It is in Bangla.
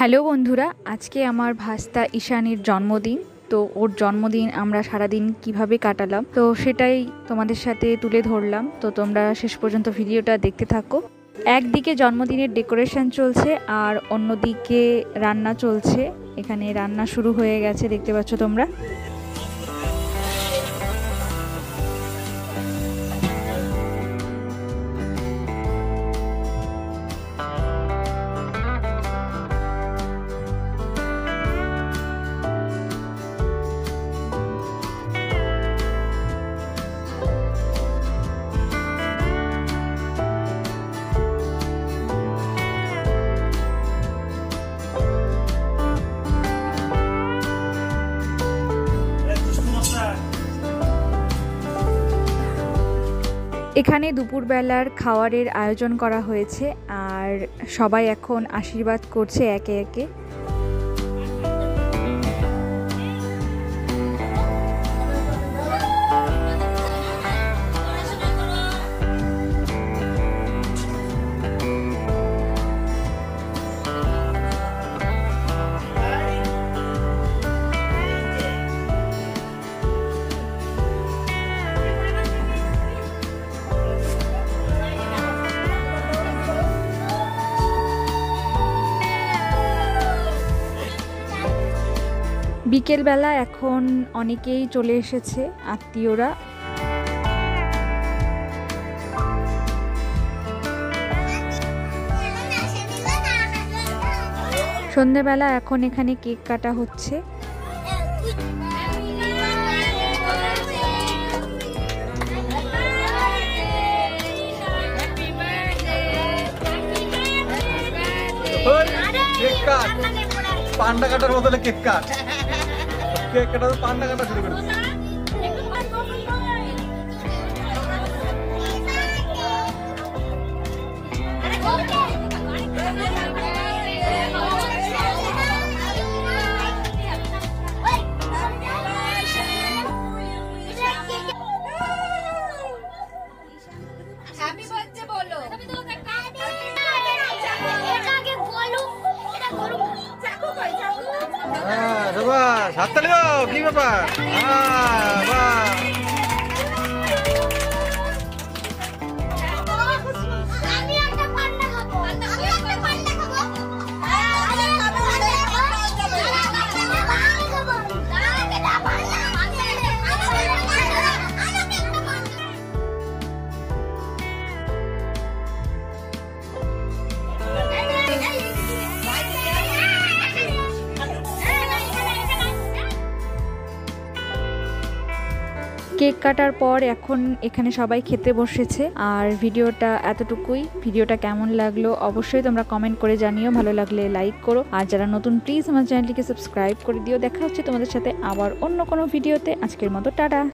হ্যালো বন্ধুরা, আজকে আমার ভাস্তা ঈশানীর জন্মদিন। তো ওর জন্মদিন আমরা সারাদিন কিভাবে কাটালাম তো সেটাই তোমাদের সাথে তুলে ধরলাম। তো তোমরা শেষ পর্যন্ত ভিডিওটা দেখতে থাকো। একদিকে জন্মদিনের ডেকোরেশন চলছে আর অন্যদিকে রান্না চলছে। এখানে রান্না শুরু হয়ে গেছে, দেখতে পাচ্ছ তোমরা। এখানে দুপুরবেলার খাওয়ারের আয়োজন করা হয়েছে আর সবাই এখন আশীর্বাদ করছে একে একে। বিকেলবেলা এখন অনেকেই চলে এসেছে আত্মীয়রা। সন্ধ্যেবেলা এখন এখানে কেক কাটা হচ্ছে। পান্ডা কাটার বদলে কেক কাট, কেক কাটা পান্ডা কাটা শুরু করে। হাততালি দাও, কি ব্যাপার? কেক কাটার পর এখন এখানে সবাই খেতে বসেছে। আর ভিডিওটা এতটুকুই। ভিডিওটা কেমন লাগলো অবশ্যই তোমরা কমেন্ট করে জানিও। ভালো লাগলে লাইক করো, আর যারা নতুন প্লিজ আমার চ্যানেলটিকে সাবস্ক্রাইব করে দিও। দেখা হচ্ছে তোমাদের সাথে আবার অন্য কোনো ভিডিওতে। আজকের মতো টাটা।